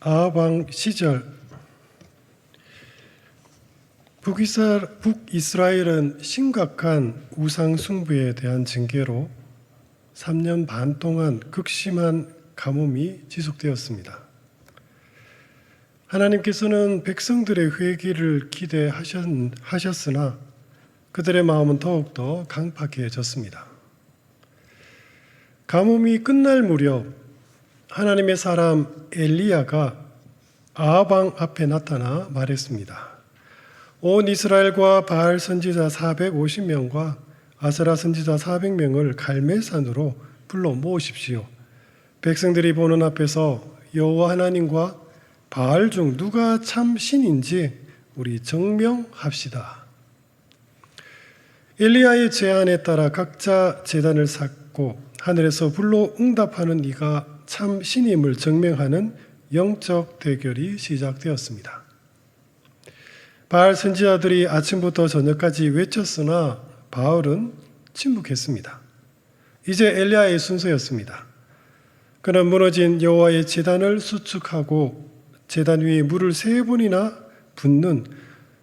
아합 왕 시절 북이스라엘은 심각한 우상 숭배에 대한 징계로 3년 반 동안 극심한 가뭄이 지속되었습니다. 하나님께서는 백성들의 회개를 기대하셨으나 그들의 마음은 더욱더 강팍해졌습니다. 가뭄이 끝날 무렵 하나님의 사람 엘리야가 아합 왕 앞에 나타나 말했습니다. 온 이스라엘과 바알 선지자 450명과 아세라 선지자 400명을 갈멜산으로 불러 모으십시오. 백성들이 보는 앞에서 여호와 하나님과 바알 중 누가 참 신인지 우리 증명합시다. 엘리야의 제안에 따라 각자 제단을 쌓고 하늘에서 불로 응답하는 이가 참 신임을 증명하는 영적 대결이 시작되었습니다. 바알 선지자들이 아침부터 저녁까지 외쳤으나 바알은 침묵했습니다. 이제 엘리야의 순서였습니다. 그는 무너진 여호와의 제단을 수축하고 제단 위에 물을 3번이나 붓는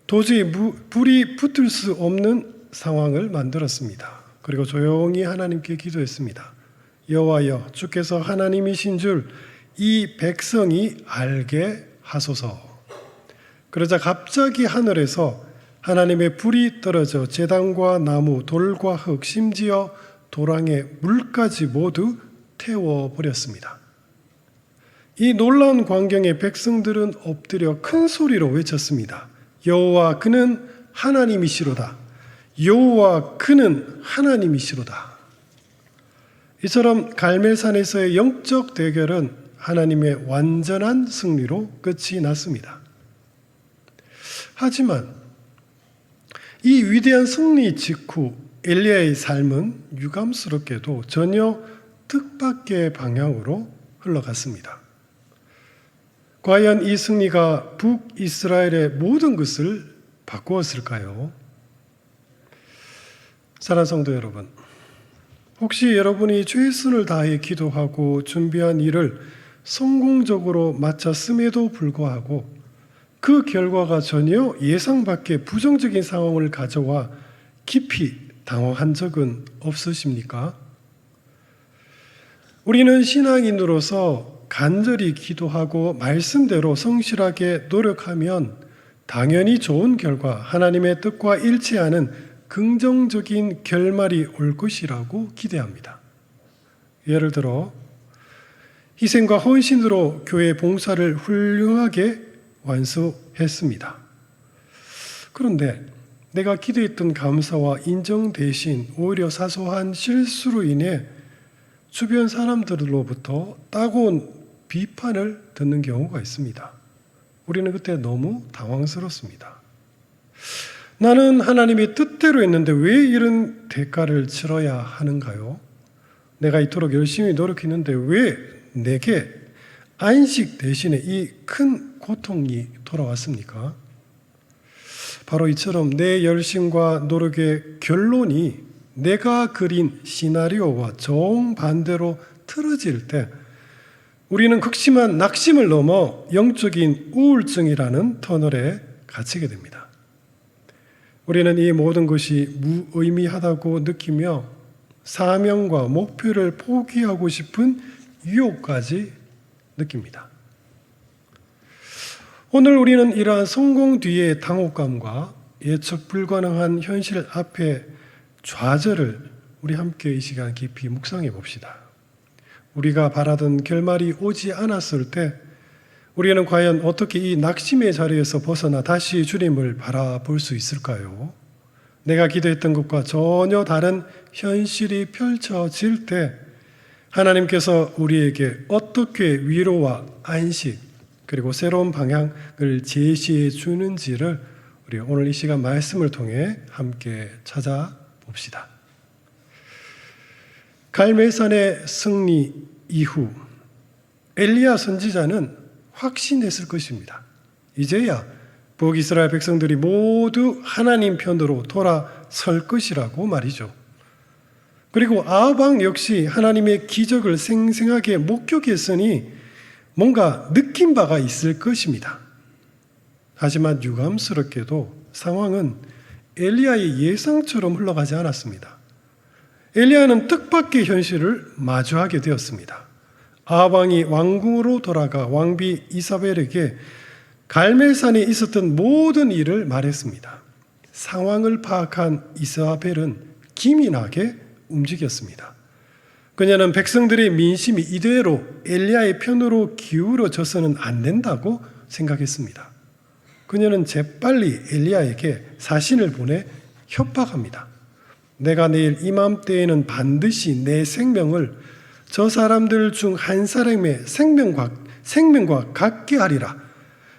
도저히 불이 붙을 수 없는 상황을 만들었습니다. 그리고 조용히 하나님께 기도했습니다. 여호와여, 주께서 하나님이신 줄 이 백성이 알게 하소서. 그러자 갑자기 하늘에서 하나님의 불이 떨어져 제단과 나무, 돌과 흙, 심지어 도랑의 물까지 모두 태워버렸습니다. 이 놀라운 광경에 백성들은 엎드려 큰 소리로 외쳤습니다. 여호와 그는 하나님이시로다. 여호와 그는 하나님이시로다. 이처럼 갈멜산에서의 영적 대결은 하나님의 완전한 승리로 끝이 났습니다. 하지만 이 위대한 승리 직후 엘리야의 삶은 유감스럽게도 전혀 뜻밖의 방향으로 흘러갔습니다. 과연 이 승리가 북이스라엘의 모든 것을 바꾸었을까요? 사랑하는 성도 여러분, 혹시 여러분이 최선을 다해 기도하고 준비한 일을 성공적으로 마쳤음에도 불구하고 그 결과가 전혀 예상 밖의 부정적인 상황을 가져와 깊이 당황한 적은 없으십니까? 우리는 신앙인으로서 간절히 기도하고 말씀대로 성실하게 노력하면 당연히 좋은 결과, 하나님의 뜻과 일치하는 긍정적인 결말이 올 것이라고 기대합니다. 예를 들어 희생과 헌신으로 교회 봉사를 훌륭하게 완수했습니다. 그런데 내가 기도했던 감사와 인정 대신 오히려 사소한 실수로 인해 주변 사람들로부터 따가운 비판을 듣는 경우가 있습니다. 우리는 그때 너무 당황스럽습니다. 나는 하나님의 뜻대로 했는데 왜 이런 대가를 치러야 하는가요? 내가 이토록 열심히 노력했는데 왜 내게 안식 대신에 이 큰 고통이 돌아왔습니까? 바로 이처럼 내 열심과 노력의 결론이 내가 그린 시나리오와 정반대로 틀어질 때 우리는 극심한 낙심을 넘어 영적인 우울증이라는 터널에 갇히게 됩니다. 우리는 이 모든 것이 무의미하다고 느끼며 사명과 목표를 포기하고 싶은 유혹까지 느낍니다. 오늘 우리는 이러한 성공 뒤의 당혹감과 예측 불가능한 현실 앞에 좌절을 우리 함께 이 시간 깊이 묵상해 봅시다. 우리가 바라던 결말이 오지 않았을 때 우리는 과연 어떻게 이 낙심의 자리에서 벗어나 다시 주님을 바라볼 수 있을까요? 내가 기도했던 것과 전혀 다른 현실이 펼쳐질 때 하나님께서 우리에게 어떻게 위로와 안식 그리고 새로운 방향을 제시해 주는지를 우리 오늘 이 시간 말씀을 통해 함께 찾아봅시다. 갈멜산의 승리 이후 엘리야 선지자는 확신했을 것입니다. 이제야 북이스라엘 백성들이 모두 하나님 편으로 돌아설 것이라고 말이죠. 그리고 아합 왕 역시 하나님의 기적을 생생하게 목격했으니 뭔가 느낀 바가 있을 것입니다. 하지만 유감스럽게도 상황은 엘리야의 예상처럼 흘러가지 않았습니다. 엘리야는 뜻밖의 현실을 마주하게 되었습니다. 아합 왕이 왕궁으로 돌아가 왕비 이사벨에게 갈멜산에 있었던 모든 일을 말했습니다. 상황을 파악한 이사벨은 기민하게 움직였습니다. 그녀는 백성들의 민심이 이대로 엘리야의 편으로 기울어져서는 안 된다고 생각했습니다. 그녀는 재빨리 엘리야에게 사신을 보내 협박합니다. 내가 내일 이맘때에는 반드시 내 생명을 저 사람들 중 한 사람의 생명과 같게 하리라.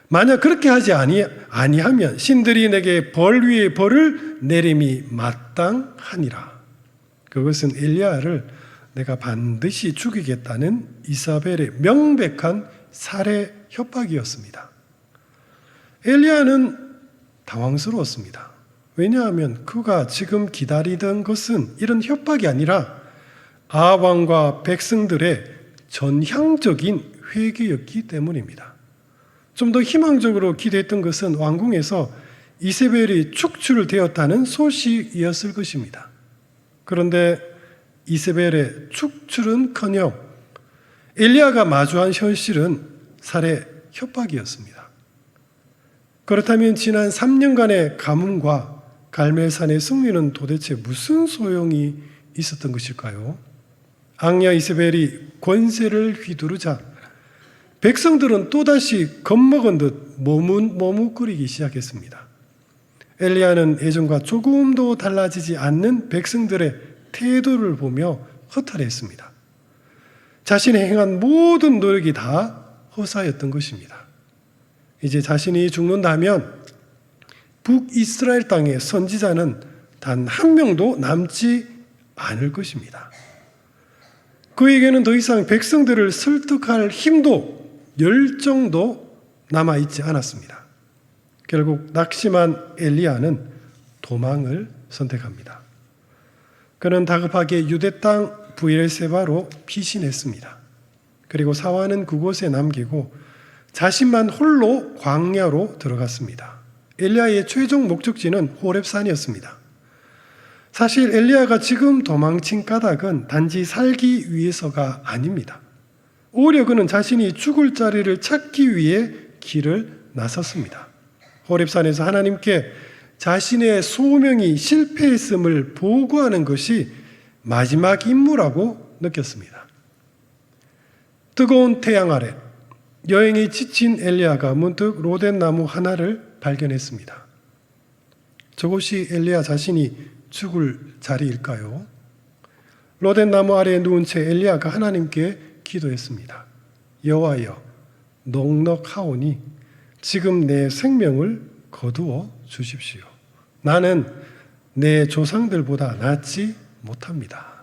만약 그렇게 하지 아니하면 신들이 내게 벌 위에 벌을 내림이 마땅하니라. 그것은 엘리야를 내가 반드시 죽이겠다는 이사벨의 명백한 살해 협박이었습니다. 엘리야는 당황스러웠습니다. 왜냐하면 그가 지금 기다리던 것은 이런 협박이 아니라 아합 왕과 백성들의 전향적인 회개였기 때문입니다. 좀 더 희망적으로 기대했던 것은 왕궁에서 이세벨이 축출되었다는 소식이었을 것입니다. 그런데 이세벨의 축출은커녕 엘리야가 마주한 현실은 살해 협박이었습니다. 그렇다면 지난 3년간의 가뭄과 갈멜산의 승리는 도대체 무슨 소용이 있었던 것일까요? 악녀 이세벨이 권세를 휘두르자 백성들은 또다시 겁먹은 듯 머뭇거리기 시작했습니다. 엘리야는 예전과 조금도 달라지지 않는 백성들의 태도를 보며 허탈했습니다. 자신이 행한 모든 노력이 다 허사였던 것입니다. 이제 자신이 죽는다면 북이스라엘 땅에 선지자는 단 한 명도 남지 않을 것입니다. 그에게는 더 이상 백성들을 설득할 힘도 열정도 남아있지 않았습니다. 결국 낙심한 엘리야는 도망을 선택합니다. 그는 다급하게 유대 땅 브엘세바로 피신했습니다. 그리고 사환은 그곳에 남기고 자신만 홀로 광야로 들어갔습니다. 엘리야의 최종 목적지는 호렙산이었습니다. 사실 엘리야가 지금 도망친 까닭은 단지 살기 위해서가 아닙니다. 오히려 그는 자신이 죽을 자리를 찾기 위해 길을 나섰습니다. 호렙산에서 하나님께 자신의 소명이 실패했음을 보고하는 것이 마지막 임무라고 느꼈습니다. 뜨거운 태양 아래 여행이 지친 엘리야가 문득 로덴 나무 하나를 발견했습니다. 저곳이 엘리야 자신이 죽을 자리일까요? 로덴 나무 아래에 누운 채 엘리야가 하나님께 기도했습니다. 여호와여, 넉넉하오니 지금 내 생명을 거두어 주십시오. 나는 내 조상들보다 낫지 못합니다.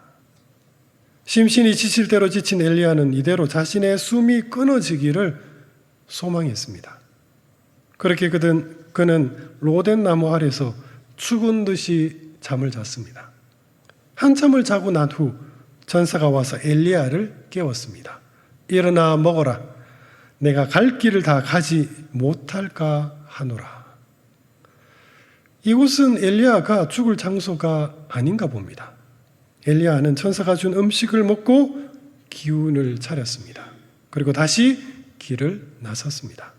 심신이 지칠 대로 지친 엘리야는 이대로 자신의 숨이 끊어지기를 소망했습니다. 그렇게 그는 로덴 나무 아래서 죽은 듯이 잠을 잤습니다. 한참을 자고 난 후 전사가 와서 엘리야를 깨웠습니다. 일어나 먹어라. 내가 갈 길을 다 가지 못할까 하노라. 이곳은 엘리야가 죽을 장소가 아닌가 봅니다. 엘리야는 천사가 준 음식을 먹고 기운을 차렸습니다. 그리고 다시 길을 나섰습니다.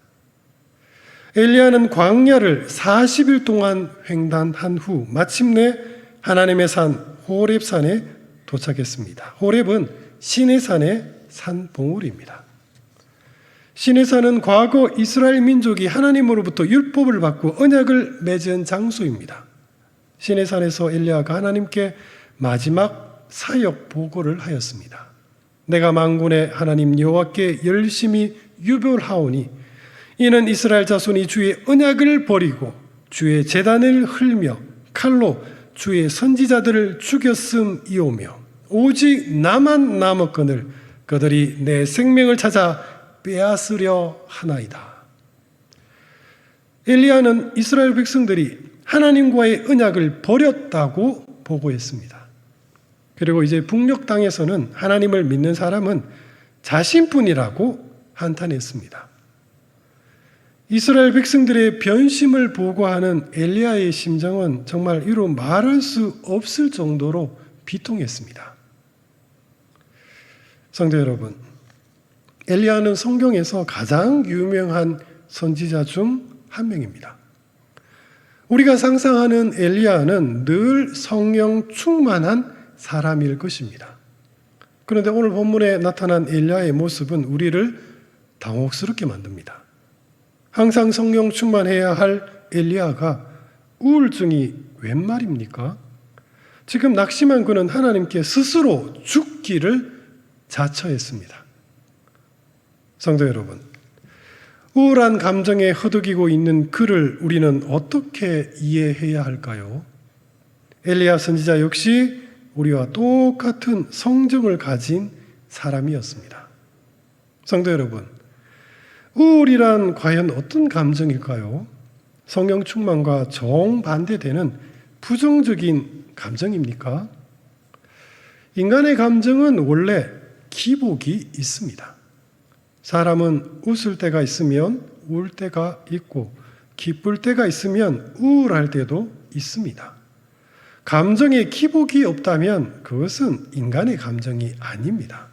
엘리야는 광야를 40일 동안 횡단한 후 마침내 하나님의 산 호렙산에 도착했습니다. 호렙은 시내산의 산봉우리입니다. 시내산은 과거 이스라엘 민족이 하나님으로부터 율법을 받고 언약을 맺은 장소입니다. 시내산에서 엘리야가 하나님께 마지막 사역 보고를 하였습니다. 내가 만군의 하나님 여호와께 열심히 유별하오니 이는 이스라엘 자손이 주의 언약을 버리고 주의 제단을 흘며 칼로 주의 선지자들을 죽였음이오며 오직 나만 남았거늘 그들이 내 생명을 찾아 빼앗으려 하나이다. 엘리야는 이스라엘 백성들이 하나님과의 언약을 버렸다고 보고했습니다. 그리고 이제 북녘 땅에서는 하나님을 믿는 사람은 자신뿐이라고 한탄했습니다. 이스라엘 백성들의 변심을 보고하는 엘리야의 심정은 정말 이루 말할 수 없을 정도로 비통했습니다. 성도 여러분, 엘리야는 성경에서 가장 유명한 선지자 중 한 명입니다. 우리가 상상하는 엘리야는 늘 성령 충만한 사람일 것입니다. 그런데 오늘 본문에 나타난 엘리야의 모습은 우리를 당혹스럽게 만듭니다. 항상 성령 충만해야 할 엘리야가 우울증이 웬 말입니까? 지금 낙심한 그는 하나님께 스스로 죽기를 자처했습니다. 성도 여러분, 우울한 감정에 허덕이고 있는 그를 우리는 어떻게 이해해야 할까요? 엘리야 선지자 역시 우리와 똑같은 성정을 가진 사람이었습니다. 성도 여러분, 우울이란 과연 어떤 감정일까요? 성령 충만과 정반대되는 부정적인 감정입니까? 인간의 감정은 원래 기복이 있습니다. 사람은 웃을 때가 있으면 울 때가 있고 기쁠 때가 있으면 우울할 때도 있습니다. 감정에 기복이 없다면 그것은 인간의 감정이 아닙니다.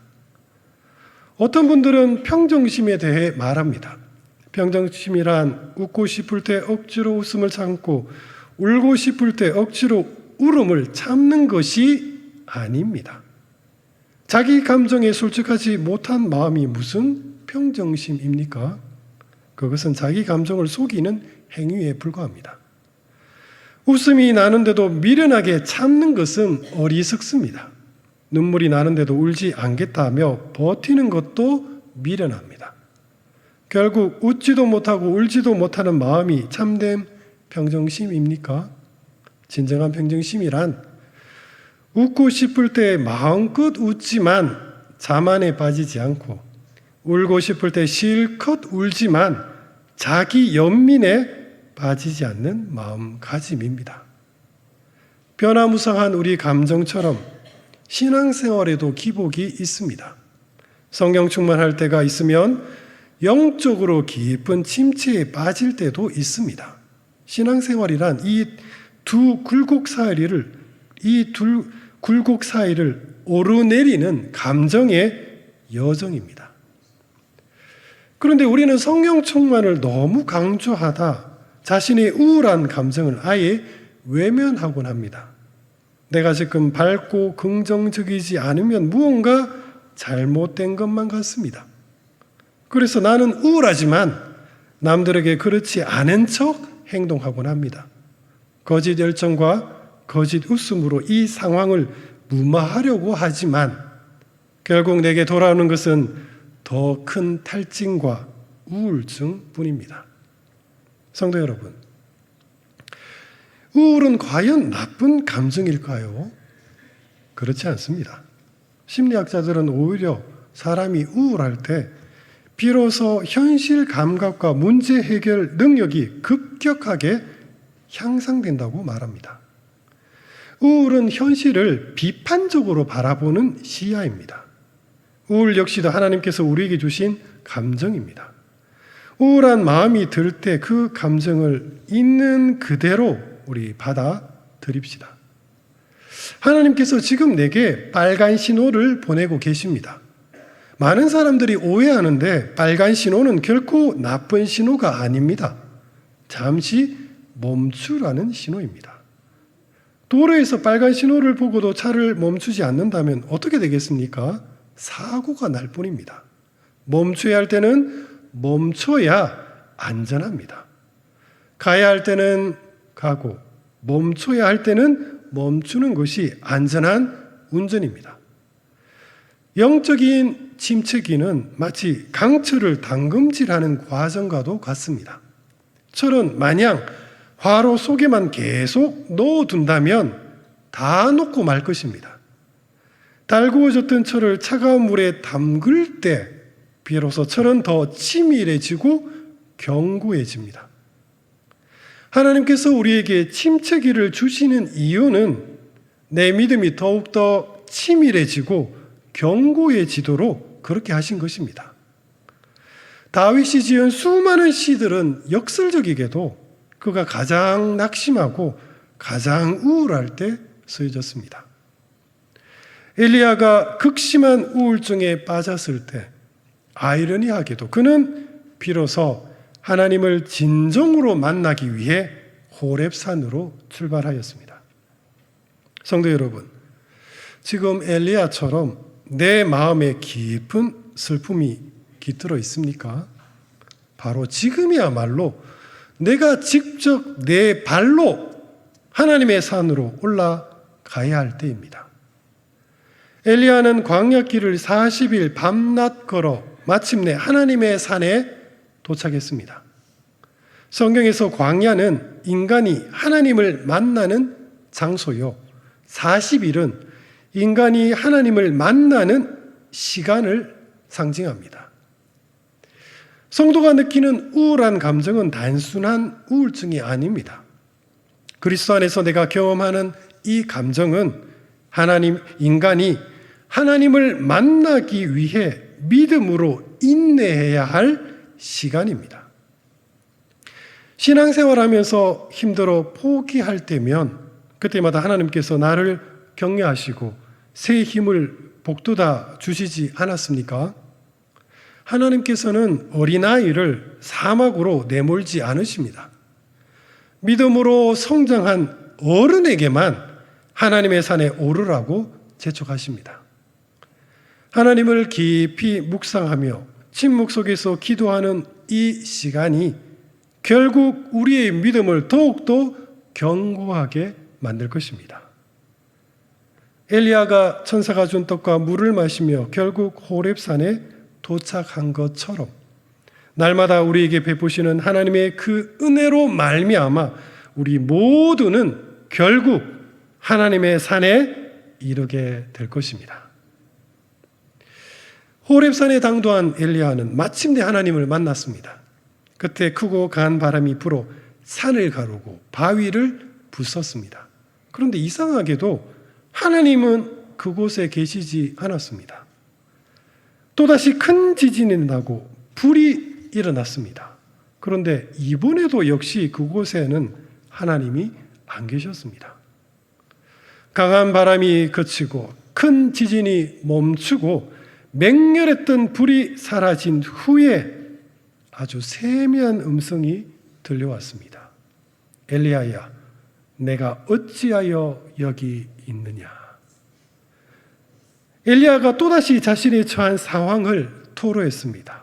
어떤 분들은 평정심에 대해 말합니다. 평정심이란 웃고 싶을 때 억지로 웃음을 참고 울고 싶을 때 억지로 울음을 참는 것이 아닙니다. 자기 감정에 솔직하지 못한 마음이 무슨 평정심입니까? 그것은 자기 감정을 속이는 행위에 불과합니다. 웃음이 나는데도 미련하게 참는 것은 어리석습니다. 눈물이 나는데도 울지 않겠다며 버티는 것도 미련합니다. 결국 웃지도 못하고 울지도 못하는 마음이 참된 평정심입니까? 진정한 평정심이란 웃고 싶을 때 마음껏 웃지만 자만에 빠지지 않고 울고 싶을 때 실컷 울지만 자기 연민에 빠지지 않는 마음가짐입니다. 변화무쌍한 우리 감정처럼 신앙생활에도 기복이 있습니다. 성령 충만할 때가 있으면 영적으로 깊은 침체에 빠질 때도 있습니다. 신앙생활이란 이 두 굴곡 사이를 오르내리는 감정의 여정입니다. 그런데 우리는 성령 충만을 너무 강조하다 자신의 우울한 감정을 아예 외면하곤 합니다. 내가 지금 밝고 긍정적이지 않으면 무언가 잘못된 것만 같습니다. 그래서 나는 우울하지만 남들에게 그렇지 않은 척 행동하곤 합니다. 거짓 열정과 거짓 웃음으로 이 상황을 무마하려고 하지만 결국 내게 돌아오는 것은 더 큰 탈진과 우울증뿐입니다. 성도 여러분, 우울은 과연 나쁜 감정일까요? 그렇지 않습니다. 심리학자들은 오히려 사람이 우울할 때 비로소 현실 감각과 문제 해결 능력이 급격하게 향상된다고 말합니다. 우울은 현실을 비판적으로 바라보는 시야입니다. 우울 역시도 하나님께서 우리에게 주신 감정입니다. 우울한 마음이 들 때 그 감정을 있는 그대로 우리 받아들입시다. 하나님께서 지금 내게 빨간 신호를 보내고 계십니다. 많은 사람들이 오해하는데 빨간 신호는 결코 나쁜 신호가 아닙니다. 잠시 멈추라는 신호입니다. 도로에서 빨간 신호를 보고도 차를 멈추지 않는다면 어떻게 되겠습니까? 사고가 날 뿐입니다. 멈춰야 할 때는 멈춰야 안전합니다. 가야 할 때는 가고 멈춰야 할 때는 멈추는 것이 안전한 운전입니다. 영적인 침체기는 마치 강철을 담금질하는 과정과도 같습니다. 철은 마냥 화로 속에만 계속 넣어둔다면 다 녹고 말 것입니다. 달구어졌던 철을 차가운 물에 담글 때 비로소 철은 더 치밀해지고 견고해집니다. 하나님께서 우리에게 침체기를 주시는 이유는 내 믿음이 더욱더 치밀해지고 견고해지도록 그렇게 하신 것입니다. 다윗이 지은 수많은 시들은 역설적이게도 그가 가장 낙심하고 가장 우울할 때 쓰여졌습니다. 엘리야가 극심한 우울증에 빠졌을 때 아이러니하게도 그는 비로소 하나님을 진정으로 만나기 위해 호렙산으로 출발하였습니다. 성도 여러분, 지금 엘리야처럼 내 마음에 깊은 슬픔이 깃들어 있습니까? 바로 지금이야말로 내가 직접 내 발로 하나님의 산으로 올라가야 할 때입니다. 엘리야는 광야길을 40일 밤낮 걸어 마침내 하나님의 산에 도착했습니다. 성경에서 광야는 인간이 하나님을 만나는 장소요, 40일은 인간이 하나님을 만나는 시간을 상징합니다. 성도가 느끼는 우울한 감정은 단순한 우울증이 아닙니다. 그리스도 안에서 내가 경험하는 이 감정은 인간이 하나님을 만나기 위해 믿음으로 인내해야 할 시간입니다. 신앙생활하면서 힘들어 포기할 때면 그때마다 하나님께서 나를 격려하시고 새 힘을 북돋아 주시지 않았습니까? 하나님께서는 어린아이를 사막으로 내몰지 않으십니다. 믿음으로 성장한 어른에게만 하나님의 산에 오르라고 재촉하십니다. 하나님을 깊이 묵상하며 침묵 속에서 기도하는 이 시간이 결국 우리의 믿음을 더욱더 견고하게 만들 것입니다. 엘리야가 천사가 준 떡과 물을 마시며 결국 호렙산에 도착한 것처럼 날마다 우리에게 베푸시는 하나님의 그 은혜로 말미암아 우리 모두는 결국 하나님의 산에 이르게 될 것입니다. 호렙산에 당도한 엘리야는 마침내 하나님을 만났습니다. 그때 크고 강한 바람이 불어 산을 가르고 바위를 부쉈습니다. 그런데 이상하게도 하나님은 그곳에 계시지 않았습니다. 또다시 큰 지진이 나고 불이 일어났습니다. 그런데 이번에도 역시 그곳에는 하나님이 안 계셨습니다. 강한 바람이 그치고 큰 지진이 멈추고 맹렬했던 불이 사라진 후에 아주 세미한 음성이 들려왔습니다. 엘리야야, 내가 어찌하여 여기 있느냐? 엘리야가 또다시 자신이 처한 상황을 토로했습니다.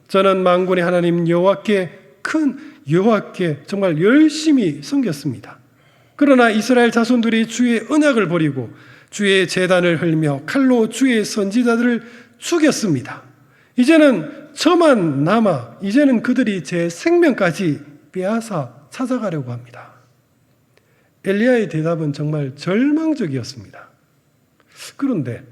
저는 만군의 하나님 여호와께 정말 열심히 섬겼습니다. 그러나 이스라엘 자손들이 주의 언약을 버리고 주의 제단을 흘며 칼로 주의 선지자들을 죽였습니다. 이제는 저만 남아 이제는 그들이 제 생명까지 빼앗아 찾아가려고 합니다. 엘리야의 대답은 정말 절망적이었습니다. 그런데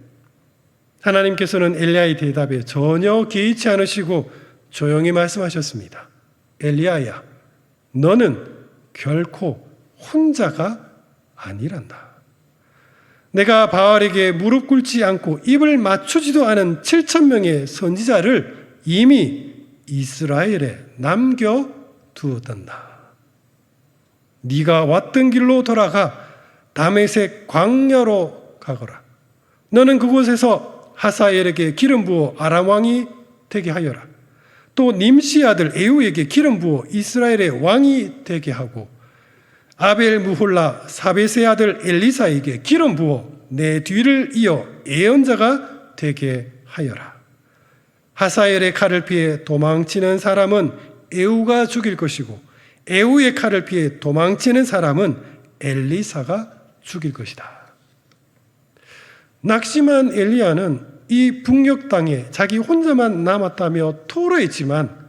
하나님께서는 엘리야의 대답에 전혀 개의치 않으시고 조용히 말씀하셨습니다. 엘리야야, 너는 결코 혼자가 아니란다. 내가 바알에게 무릎 꿇지 않고 입을 맞추지도 않은 7,000명의 선지자를 이미 이스라엘에 남겨두었단다. 네가 왔던 길로 돌아가 다메섹 광야로 가거라. 너는 그곳에서 하사엘에게 기름 부어 아람 왕이 되게 하여라. 또 님시 아들 에후에게 기름 부어 이스라엘의 왕이 되게 하고 아벨 무홀라 사베세 아들 엘리사에게 기름 부어 내 뒤를 이어 예언자가 되게 하여라. 하사엘의 칼을 피해 도망치는 사람은 에후가 죽일 것이고 에후의 칼을 피해 도망치는 사람은 엘리사가 죽일 것이다. 낙심한 엘리야는 이 북녘 땅에 자기 혼자만 남았다며 토로했지만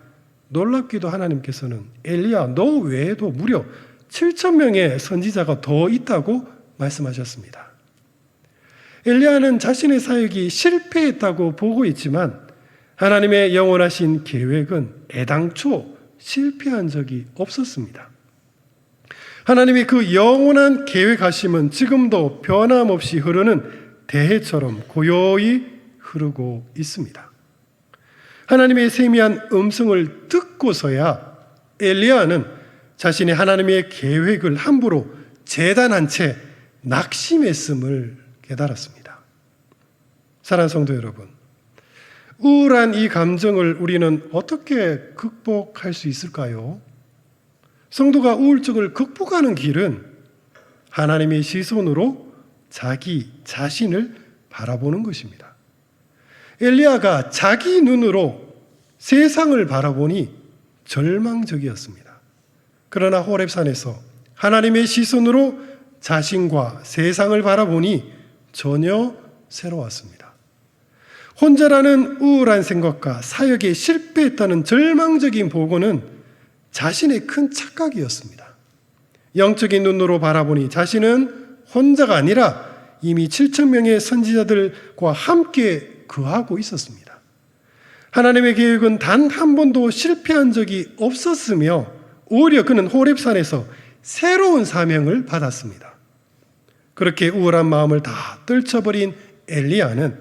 놀랍게도 하나님께서는 엘리야 너 외에도 무려 7,000명의 선지자가 더 있다고 말씀하셨습니다. 엘리야는 자신의 사역이 실패했다고 보고 있지만 하나님의 영원하신 계획은 애당초 실패한 적이 없었습니다. 하나님의 그 영원한 계획하심은 지금도 변함없이 흐르는 대해처럼 고요히 흐르고 있습니다. 하나님의 세미한 음성을 듣고서야 엘리야는 자신이 하나님의 계획을 함부로 재단한 채 낙심했음을 깨달았습니다. 사랑하는 성도 여러분, 우울한 이 감정을 우리는 어떻게 극복할 수 있을까요? 성도가 우울증을 극복하는 길은 하나님의 시선으로 자기 자신을 바라보는 것입니다. 엘리야가 자기 눈으로 세상을 바라보니 절망적이었습니다. 그러나 호렙산에서 하나님의 시선으로 자신과 세상을 바라보니 전혀 새로웠습니다. 혼자라는 우울한 생각과 사역에 실패했다는 절망적인 보고는 자신의 큰 착각이었습니다. 영적인 눈으로 바라보니 자신은 혼자가 아니라 이미 7,000명의 선지자들과 함께 거하고 있었습니다. 하나님의 계획은 단 한 번도 실패한 적이 없었으며 오히려 그는 호렙산에서 새로운 사명을 받았습니다. 그렇게 우울한 마음을 다 떨쳐버린 엘리야는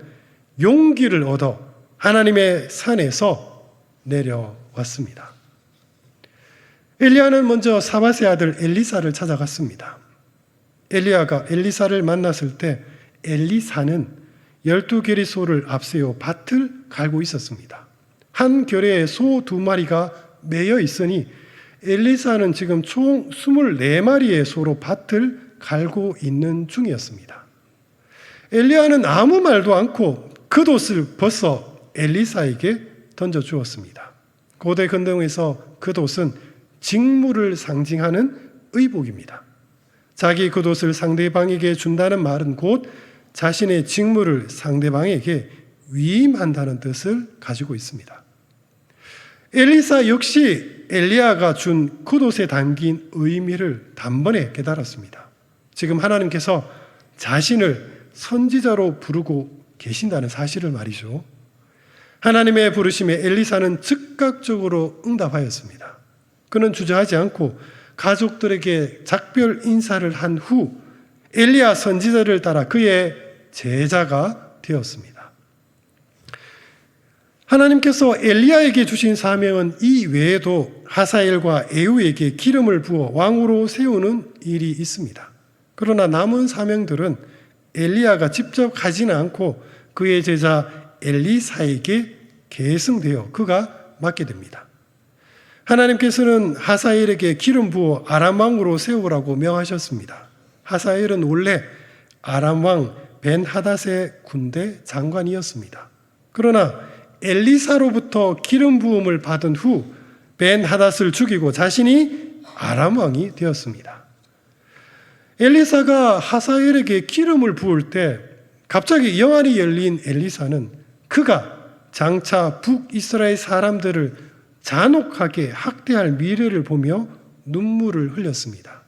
용기를 얻어 하나님의 산에서 내려왔습니다. 엘리야는 먼저 사밧의 아들 엘리사를 찾아갔습니다. 엘리야가 엘리사를 만났을 때 엘리사는 12결의 소를 앞세워 밭을 갈고 있었습니다. 한 결에 소 2마리가 매여 있으니 엘리사는 지금 총 24마리의 소로 밭을 갈고 있는 중이었습니다. 엘리야는 아무 말도 않고 겉옷을 벗어 엘리사에게 던져주었습니다. 고대 근동에서 겉옷은 직무를 상징하는 의복입니다. 자기 겉옷을 상대방에게 준다는 말은 곧 자신의 직무를 상대방에게 위임한다는 뜻을 가지고 있습니다. 엘리사 역시 엘리야가 준 겉옷에 담긴 의미를 단번에 깨달았습니다. 지금 하나님께서 자신을 선지자로 부르고 계신다는 사실을 말이죠. 하나님의 부르심에 엘리사는 즉각적으로 응답하였습니다. 그는 주저하지 않고 가족들에게 작별 인사를 한 후 엘리야 선지자를 따라 그의 제자가 되었습니다. 하나님께서 엘리야에게 주신 사명은 이 외에도 하사엘과 에후에게 기름을 부어 왕으로 세우는 일이 있습니다. 그러나 남은 사명들은 엘리야가 직접 가지는 않고 그의 제자 엘리사에게 계승되어 그가 맡게 됩니다. 하나님께서는 하사엘에게 기름 부어 아람 왕으로 세우라고 명하셨습니다. 하사엘은 원래 아람 왕 벤하닷의 군대 장관이었습니다. 그러나 엘리사로부터 기름 부음을 받은 후 벤하닷을 죽이고 자신이 아람 왕이 되었습니다. 엘리사가 하사엘에게 기름을 부을 때 갑자기 영안이 열린 엘리사는 그가 장차 북이스라엘 사람들을 잔혹하게 학대할 미래를 보며 눈물을 흘렸습니다.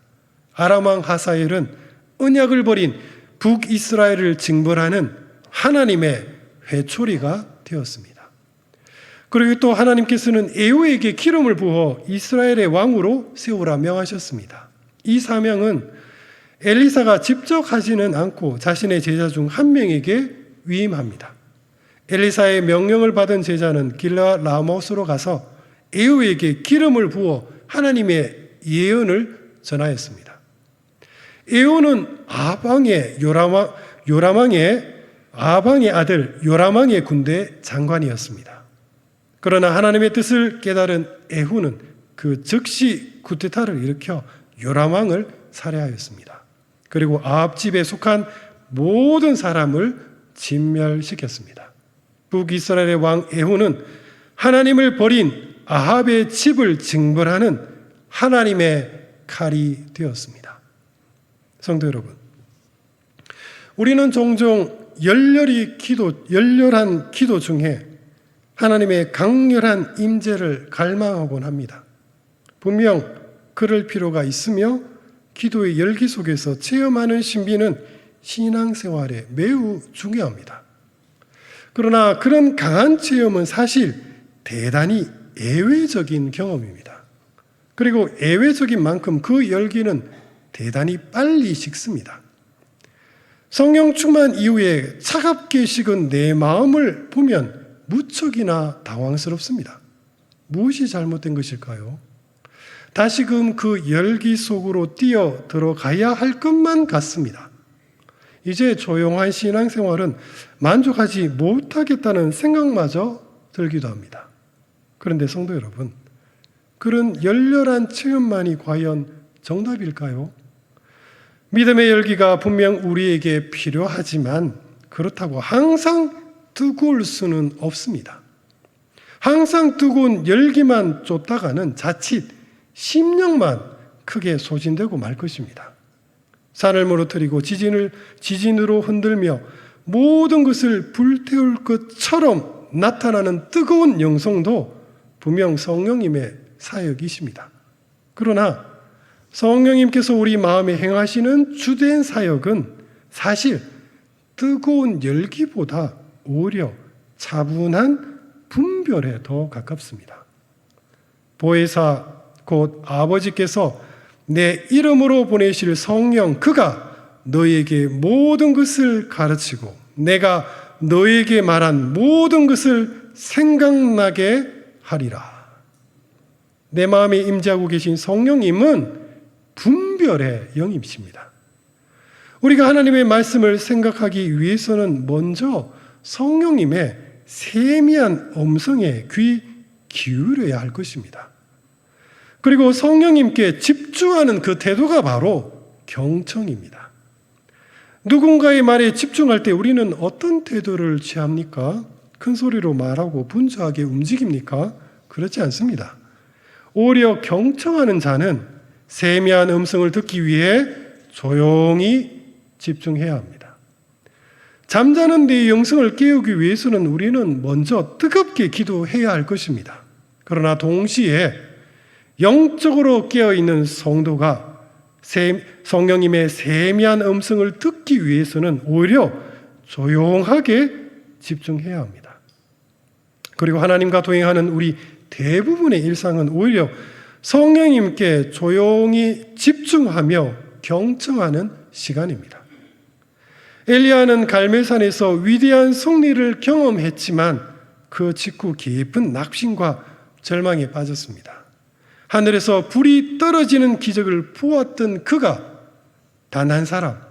아람 왕 하사엘은 언약을 버린 북이스라엘을 징벌하는 하나님의 회초리가 되었습니다. 그리고 또 하나님께서는 에후에게 기름을 부어 이스라엘의 왕으로 세우라 명하셨습니다. 이 사명은 엘리사가 직접 하지는 않고 자신의 제자 중 한 명에게 위임합니다. 엘리사의 명령을 받은 제자는 길라 라못으로 가서 에후에게 기름을 부어 하나님의 예언을 전하였습니다. 에후는 아방의 아방의 아들 요람왕의 군대 장관이었습니다. 그러나 하나님의 뜻을 깨달은 에후는 그 즉시 쿠데타를 일으켜 요람왕을 살해하였습니다. 그리고 아합 집에 속한 모든 사람을 진멸시켰습니다. 북이스라엘의 왕 에후는 하나님을 버린 아합의 집을 징벌하는 하나님의 칼이 되었습니다. 성도 여러분, 우리는 종종 열렬한 기도 중에 하나님의 강렬한 임재를 갈망하곤 합니다. 분명 그럴 필요가 있으며 기도의 열기 속에서 체험하는 신비는 신앙생활에 매우 중요합니다. 그러나 그런 강한 체험은 사실 대단히 예외적인 경험입니다. 그리고 예외적인 만큼 그 열기는 대단히 빨리 식습니다. 성령 충만 이후에 차갑게 식은 내 마음을 보면 무척이나 당황스럽습니다. 무엇이 잘못된 것일까요? 다시금 그 열기 속으로 뛰어 들어가야 할 것만 같습니다. 이제 조용한 신앙생활은 만족하지 못하겠다는 생각마저 들기도 합니다. 그런데 성도 여러분, 그런 열렬한 체험만이 과연 정답일까요? 믿음의 열기가 분명 우리에게 필요하지만 그렇다고 항상 뜨거울 수는 없습니다. 항상 뜨거운 열기만 쫓다가는 자칫 심령만 크게 소진되고 말 것입니다. 산을 무너뜨리고 지진으로 흔들며 모든 것을 불태울 것처럼 나타나는 뜨거운 영성도 분명 성령님의 사역이십니다. 그러나 성령님께서 우리 마음에 행하시는 주된 사역은 사실 뜨거운 열기보다 오히려 차분한 분별에 더 가깝습니다. 보혜사 곧 아버지께서 내 이름으로 보내실 성령 그가 너에게 모든 것을 가르치고 내가 너에게 말한 모든 것을 생각나게 하리라. 내 마음에 임재하고 계신 성령님은 분별의 영이십니다. 우리가 하나님의 말씀을 생각하기 위해서는 먼저 성령님의 세미한 음성에 귀 기울여야 할 것입니다. 그리고 성령님께 집중하는 그 태도가 바로 경청입니다. 누군가의 말에 집중할 때 우리는 어떤 태도를 취합니까? 큰 소리로 말하고 분주하게 움직입니까? 그렇지 않습니다. 오히려 경청하는 자는 세미한 음성을 듣기 위해 조용히 집중해야 합니다. 잠자는 내 영성을 깨우기 위해서는 우리는 먼저 뜨겁게 기도해야 할 것입니다. 그러나 동시에 영적으로 깨어있는 성도가 성령님의 세미한 음성을 듣기 위해서는 오히려 조용하게 집중해야 합니다. 그리고 하나님과 동행하는 우리 대부분의 일상은 오히려 성령님께 조용히 집중하며 경청하는 시간입니다. 엘리야는 갈멜산에서 위대한 승리를 경험했지만 그 직후 깊은 낙심과 절망에 빠졌습니다. 하늘에서 불이 떨어지는 기적을 보았던 그가 단 한 사람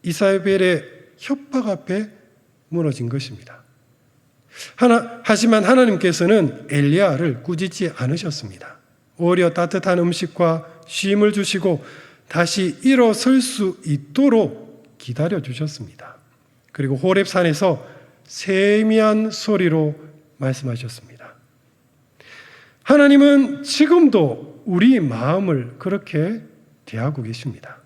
이사벨의 협박 앞에 무너진 것입니다. 하지만 하나님께서는 엘리야를 꾸짖지 않으셨습니다. 오히려 따뜻한 음식과 쉼을 주시고 다시 일어설 수 있도록 기다려주셨습니다. 그리고 호렙산에서 세미한 소리로 말씀하셨습니다. 하나님은 지금도 우리 마음을 그렇게 대하고 계십니다.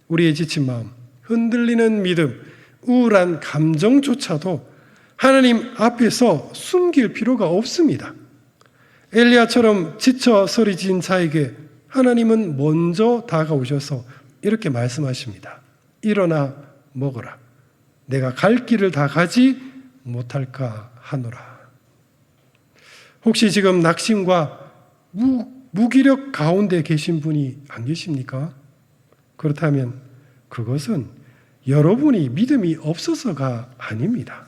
우리의 지친 마음, 흔들리는 믿음, 우울한 감정조차도 하나님 앞에서 숨길 필요가 없습니다. 엘리야처럼 지쳐 소리진 자에게 하나님은 먼저 다가오셔서 이렇게 말씀하십니다. 일어나 먹어라. 내가 갈 길을 다 가지 못할까 하노라. 혹시 지금 낙심과 무기력 가운데 계신 분이 안 계십니까? 그렇다면 그것은 여러분이 믿음이 없어서가 아닙니다.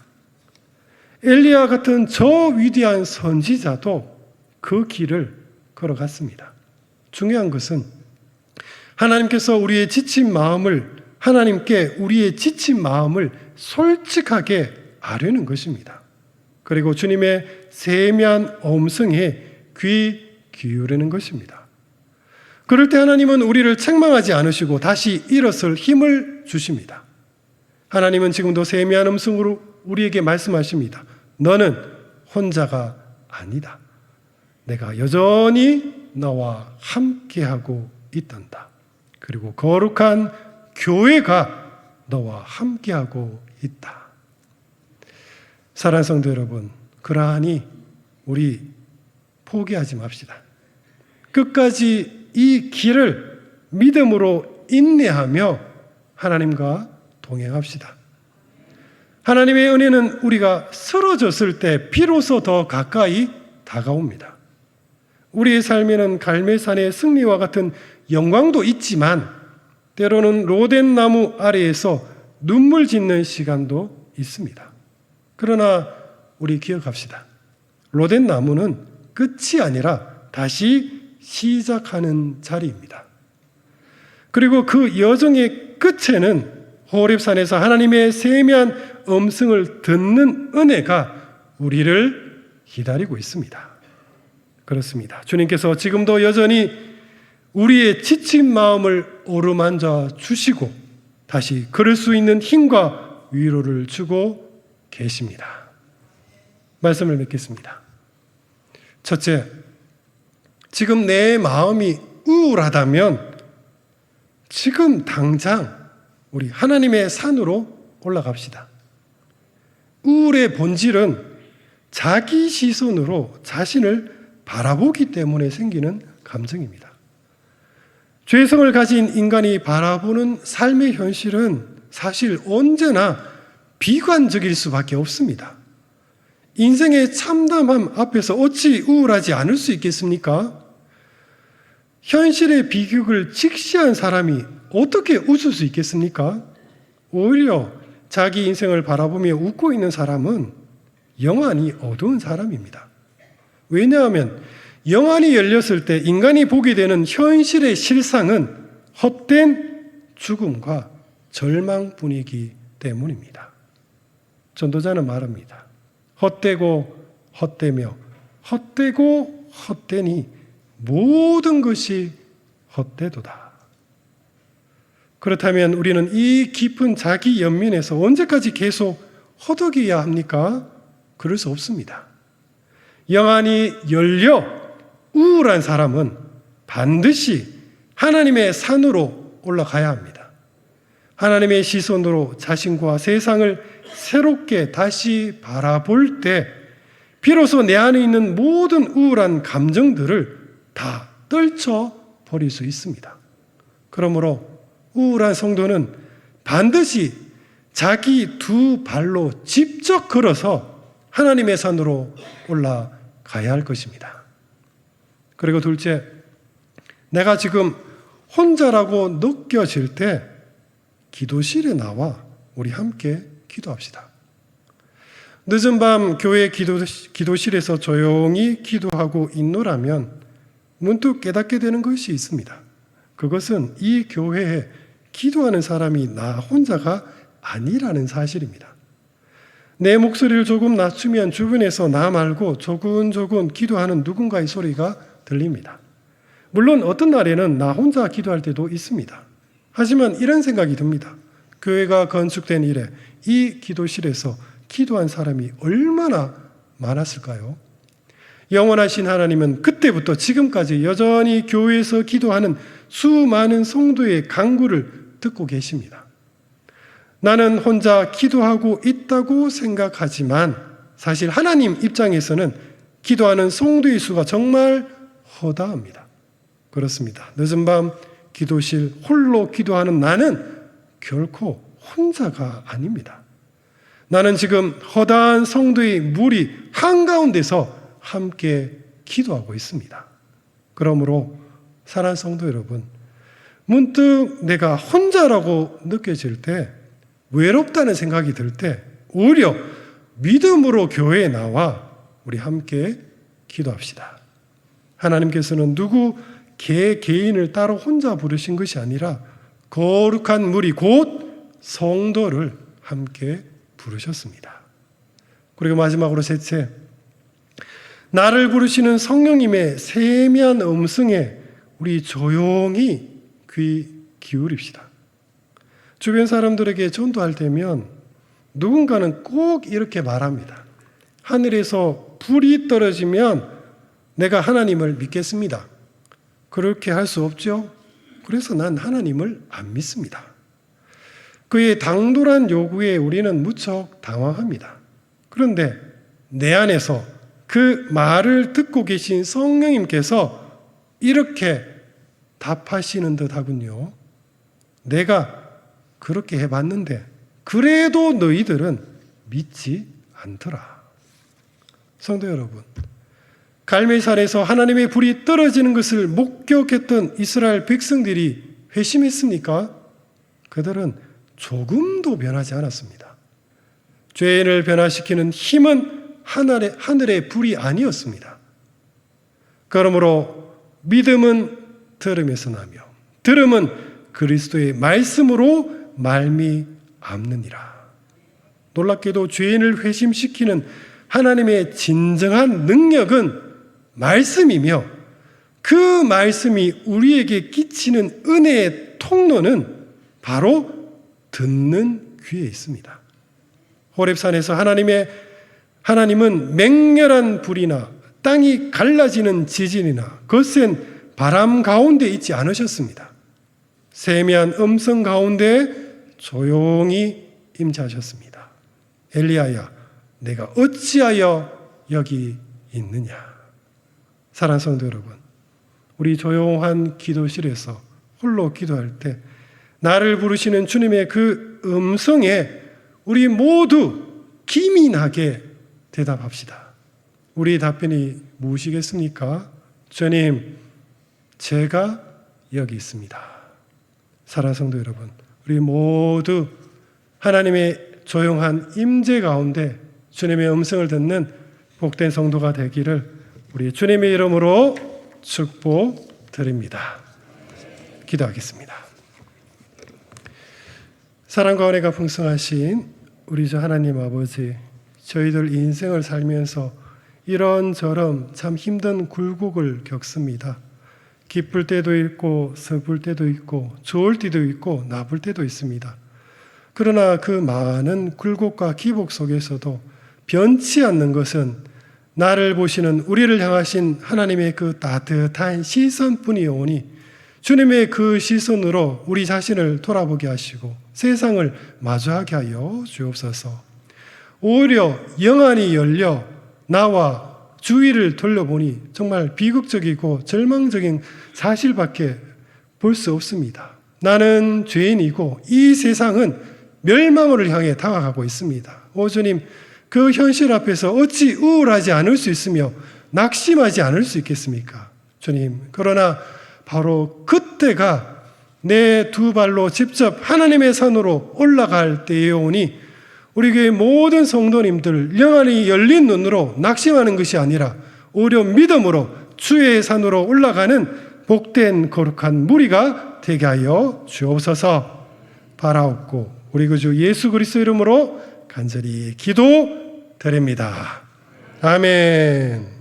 엘리야 같은 저 위대한 선지자도 그 길을 걸어갔습니다. 중요한 것은 하나님께서 우리의 지친 마음을 하나님께 우리의 지친 마음을 솔직하게 아뢰는 것입니다. 그리고 주님의 세미한 음성에 귀 기울이는 것입니다. 그럴 때 하나님은 우리를 책망하지 않으시고 다시 일어설 힘을 주십니다. 하나님은 지금도 세미한 음성으로 우리에게 말씀하십니다. 너는 혼자가 아니다. 내가 여전히 너와 함께하고 있단다. 그리고 거룩한 교회가 너와 함께하고 있다. 사랑하는 성도 여러분, 그러하니 우리 포기하지 맙시다. 끝까지 이 길을 믿음으로 인내하며 하나님과 동행합시다. 하나님의 은혜는 우리가 쓰러졌을 때 비로소 더 가까이 다가옵니다. 우리의 삶에는 갈멜산의 승리와 같은 영광도 있지만 때로는 로덴 나무 아래에서 눈물 짓는 시간도 있습니다. 그러나 우리 기억합시다. 로된 나무는 끝이 아니라 다시 시작하는 자리입니다. 그리고 그 여정의 끝에는 호렙산에서 하나님의 세미한 음성을 듣는 은혜가 우리를 기다리고 있습니다. 그렇습니다. 주님께서 지금도 여전히 우리의 지친 마음을 어루만져 주시고 다시 걸을 수 있는 힘과 위로를 주고 계십니다. 말씀을 맺겠습니다. 첫째, 지금 내 마음이 우울하다면 지금 당장 우리 하나님의 산으로 올라갑시다. 우울의 본질은 자기 시선으로 자신을 바라보기 때문에 생기는 감정입니다. 죄성을 가진 인간이 바라보는 삶의 현실은 사실 언제나 비관적일 수밖에 없습니다. 인생의 참담함 앞에서 어찌 우울하지 않을 수 있겠습니까? 현실의 비극을 직시한 사람이 어떻게 웃을 수 있겠습니까? 오히려 자기 인생을 바라보며 웃고 있는 사람은 영안이 어두운 사람입니다. 왜냐하면 영안이 열렸을 때 인간이 보게 되는 현실의 실상은 헛된 죽음과 절망뿐이기 때문입니다. 전도자는 말합니다. 헛되고 헛되며 헛되고 헛되니 모든 것이 헛되도다. 그렇다면 우리는 이 깊은 자기 연민에서 언제까지 계속 허덕여야 합니까? 그럴 수 없습니다. 영안이 열려 우울한 사람은 반드시 하나님의 산으로 올라가야 합니다. 하나님의 시선으로 자신과 세상을 새롭게 다시 바라볼 때 비로소 내 안에 있는 모든 우울한 감정들을 다 떨쳐버릴 수 있습니다. 그러므로 우울한 성도는 반드시 자기 두 발로 직접 걸어서 하나님의 산으로 올라가야 할 것입니다. 그리고 둘째, 내가 지금 혼자라고 느껴질 때 기도실에 나와 우리 함께 기도합시다. 늦은 밤 교회 기도실에서 조용히 기도하고 있노라면 문득 깨닫게 되는 것이 있습니다. 그것은 이 교회에 기도하는 사람이 나 혼자가 아니라는 사실입니다. 내 목소리를 조금 낮추면 주변에서 나 말고 조근조근 기도하는 누군가의 소리가 들립니다. 물론 어떤 날에는 나 혼자 기도할 때도 있습니다. 하지만 이런 생각이 듭니다. 교회가 건축된 이래 이 기도실에서 기도한 사람이 얼마나 많았을까요? 영원하신 하나님은 그때부터 지금까지 여전히 교회에서 기도하는 수많은 성도의 간구를 듣고 계십니다. 나는 혼자 기도하고 있다고 생각하지만 사실 하나님 입장에서는 기도하는 성도의 수가 정말 허다합니다. 그렇습니다. 늦은 밤 기도실 홀로 기도하는 나는 결코 혼자가 아닙니다. 나는 지금 허다한 성도의 무리 한가운데서 함께 기도하고 있습니다. 그러므로 사랑하는 성도 여러분, 문득 내가 혼자라고 느껴질 때, 외롭다는 생각이 들 때 오히려 믿음으로 교회에 나와 우리 함께 기도합시다. 하나님께서는 누구 개인을 따로 혼자 부르신 것이 아니라 거룩한 무리 곧 성도를 함께 부르셨습니다. 그리고 마지막으로 셋째, 나를 부르시는 성령님의 세미한 음성에 우리 조용히 귀 기울입시다. 주변 사람들에게 전도할 때면 누군가는 꼭 이렇게 말합니다. 하늘에서 불이 떨어지면 내가 하나님을 믿겠습니다. 그렇게 할 수 없죠? 그래서 난 하나님을 안 믿습니다. 그의 당돌한 요구에 우리는 무척 당황합니다. 그런데 내 안에서 그 말을 듣고 계신 성령님께서 이렇게 답하시는 듯 하군요. 내가 그렇게 해봤는데 그래도 너희들은 믿지 않더라. 성도 여러분, 갈멜산에서 하나님의 불이 떨어지는 것을 목격했던 이스라엘 백성들이 회심했습니까? 그들은 조금도 변하지 않았습니다. 죄인을 변화시키는 힘은 하늘의 불이 아니었습니다. 그러므로 믿음은 들음에서 나며 들음은 그리스도의 말씀으로 말미암느니라. 놀랍게도 죄인을 회심시키는 하나님의 진정한 능력은 말씀이며 그 말씀이 우리에게 끼치는 은혜의 통로는 바로 듣는 귀에 있습니다. 호렙산에서 하나님은 맹렬한 불이나 땅이 갈라지는 지진이나 거센 바람 가운데 있지 않으셨습니다. 세미한 음성 가운데 조용히 임재하셨습니다. 엘리야야, 내가 어찌하여 여기 있느냐. 사랑하는 성도 여러분, 우리 조용한 기도실에서 홀로 기도할 때 나를 부르시는 주님의 그 음성에 우리 모두 기민하게 대답합시다. 우리 답변이 무엇이겠습니까? 주님, 제가 여기 있습니다. 사랑하는 성도 여러분, 우리 모두 하나님의 조용한 임재 가운데 주님의 음성을 듣는 복된 성도가 되기를 우리 주님의 이름으로 축복드립니다. 기도하겠습니다. 사랑과 은혜가 풍성하신 우리 주 하나님 아버지, 저희들 인생을 살면서 이런저런 참 힘든 굴곡을 겪습니다. 기쁠 때도 있고 슬플 때도 있고 좋을 때도 있고 나쁠 때도 있습니다. 그러나 그 많은 굴곡과 기복 속에서도 변치 않는 것은 나를 보시는 우리를 향하신 하나님의 그 따뜻한 시선뿐이오니 주님의 그 시선으로 우리 자신을 돌아보게 하시고 세상을 마주하게 하여 주옵소서. 오히려 영안이 열려 나와 주위를 돌려보니 정말 비극적이고 절망적인 사실밖에 볼 수 없습니다. 나는 죄인이고 이 세상은 멸망을 향해 다가가고 있습니다. 오 주님, 그 현실 앞에서 어찌 우울하지 않을 수 있으며 낙심하지 않을 수 있겠습니까? 주님, 그러나 바로 그때가 내 두 발로 직접 하나님의 산으로 올라갈 때에 오니 우리 교회 모든 성도님들 영안이 열린 눈으로 낙심하는 것이 아니라 오히려 믿음으로 주의 산으로 올라가는 복된 거룩한 무리가 되게 하여 주옵소서. 바라옵고 우리 구주 예수 그리스도 이름으로 간절히 기도드립니다. 아멘.